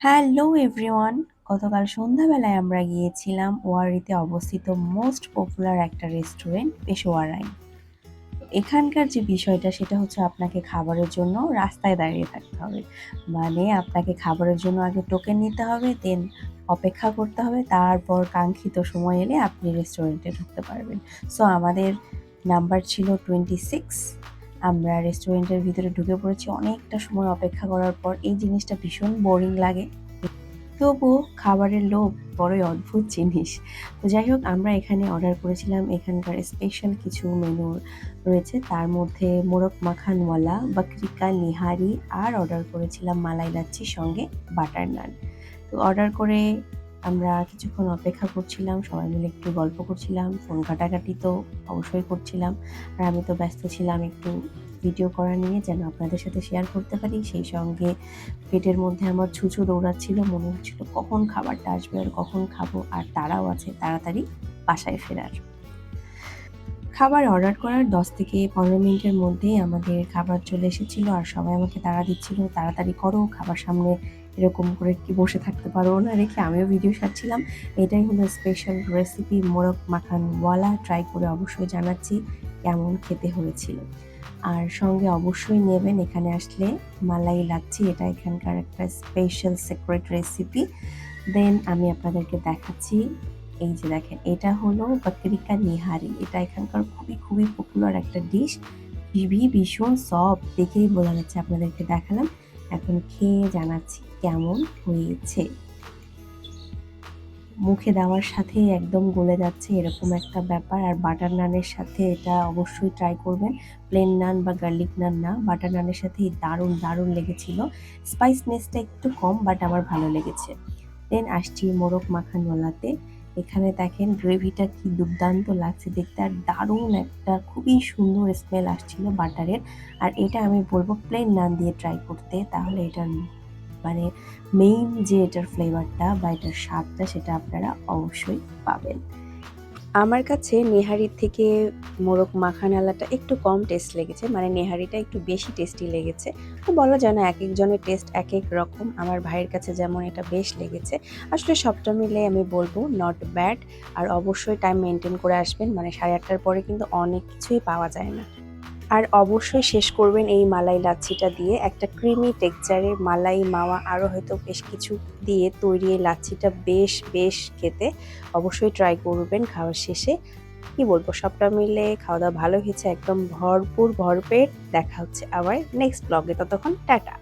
Hello everyone, গতকাল সন্ধ্যাবেলায় আমরা গিয়েছিলাম ওয়ারিতে অবস্থিত মোস্ট পপুলার একটা রেস্টুরেন্ট পেশোয়ারায়। এখানকার যে বিষয়টা সেটা হচ্ছে আপনাকে খাবারের জন্য রাস্তায় দাঁড়িয়ে থাকতে হবে। মানে আপনাকে খাবারের জন্য আগে টোকেন নিতে হবে, দেন অপেক্ষা করতে হবে, তারপর কাঙ্ক্ষিত সময় এলে আপনি রেস্টুরেন্টে ঢুকতে পারবেন। সো আমাদের নাম্বার ছিল 26। আমরা রেস্টুরেন্টের ভিতরে ঢুকে পড়েছি। অনেকটা সময় অপেক্ষা করার পর এই জিনিসটা ভীষণ বোরিং লাগে, তবুও খাবারের লোভ বড়ই অদ্ভুত জিনিস। তো যাই হোক, আমরা এখানে অর্ডার করেছিলাম, এখানকার স্পেশাল কিছু মেনু রয়েছে, তার মধ্যে মোরগ মাখানওয়ালা, বাকরি কা নিহারি, আর অর্ডার করেছিলাম মালাই লাচ্ছির সঙ্গে বাটার নান। তো অর্ডার করে আমরা কিছুক্ষণ অপেক্ষা করছিলাম, সবাই মিলে একটু গল্প করছিলাম, ফোন ঘাটাঘাটি তো অবশ্যই করছিলাম। আর আমি তো ব্যস্ত ছিলাম একটু ভিডিও করা নিয়ে, যেন আপনাদের সাথে শেয়ার করতে পারি। সেই সঙ্গে পেটের মধ্যে আমার ছুঁচো দৌড়াচ্ছিল, মনে হচ্ছিল কখন খাবারটা আসবে আর কখন খাবো, আর তাড়াও আছে তাড়াতাড়ি বাসায় ফেরার। খাবার অর্ডার করার 10 থেকে 15 মিনিটের মধ্যেই আমাদের খাবার চলে এসেছিল, আর সবাই আমাকে তাড়া দিচ্ছিল, তাড়াতাড়ি করো, খাবার সামনে এরকম করে কি বসে থাকতে পারো না রেখে। আমিও ভিডিও সারছিলাম। এটাই হলো স্পেশাল রেসিপি মোরগ মাখানওয়ালা। ট্রাই করে অবশ্যই জানাচ্ছি কেমন খেতে হয়েছিল। আর সঙ্গে অবশ্যই নেবেন এখানে আসলে মালাই লাচ্ছি, এটা এখানকার একটা স্পেশাল সিক্রেট রেসিপি। দেন আমি আপনাদেরকে দেখাচ্ছি, এই যে দেখেন, এটা হলো বাকরি কা নিহারি। এটা এখানকার খুবই খুবই পপুলার একটা ডিশ। ভীষণ সফট, দেখেই বোঝা যাচ্ছে। আপনাদেরকে দেখালাম, এখন খেয়ে জানাচ্ছি কেমন হয়েছে। মুখে দেওয়ার সাথেই একদম গলে যাচ্ছে এরকম একটা ব্যাপার। আর বাটার নানের সাথে এটা অবশ্যই ট্রাই করবেন। প্লেন নান বা গার্লিক নান না, বাটার নানের সাথেই দারুণ দারুণ লেগেছিল। স্পাইসনেসটা একটু কম, বাট আমার ভালো লেগেছে। দেন আসছি মোরগ মাখানওয়ালাতে। এখানে দেখেন গ্রেভিটা কি দুর্দান্ত লাগছে দেখতে, আর দারুণ একটা খুবই সুন্দর স্মেল আসছিল বাটারের। আর এটা আমি বলবো প্লেন নান দিয়ে ট্রাই করতে, তাহলে এটার মানে মেইন যে এটার ফ্লেভারটা বা এটার স্বাদটা সেটা আপনারা অবশ্যই পাবেন। আমার কাছে নেহারির থেকে মোরগ মাখানালাটা একটু কম টেস্ট লেগেছে, মানে নেহারিটা একটু বেশি টেস্টি লেগেছে। তো বলা যায় না, এক একজনের টেস্ট এক এক রকম। আমার ভাইয়ের কাছে যেমন এটা বেশ লেগেছে। আসলে সবটা মিলে আমি বলবো নট ব্যাড। আর অবশ্যই টাইম মেনটেন করে আসবেন, মানে 8:30টার পরে কিন্তু অনেক কিছুই পাওয়া যায় না। আর অবশ্যই শেষ করবেন এই মালাই লাচ্ছিটা দিয়ে। একটা ক্রিমি টেক্সচারের মালাই মাওয়া আরও হয়তো বেশ কিছু দিয়ে তৈরি এই লাচ্ছিটা বেশ বেশ খেতে। অবশ্যই ট্রাই করবেন খাওয়ার শেষে। কি বলবো, সবটা মিলে খাওয়া দাওয়া ভালো হয়েছে, একদম ভরপুর ভরপেট। দেখা হচ্ছে আবার নেক্সট ব্লগে, ততক্ষণ টাটা।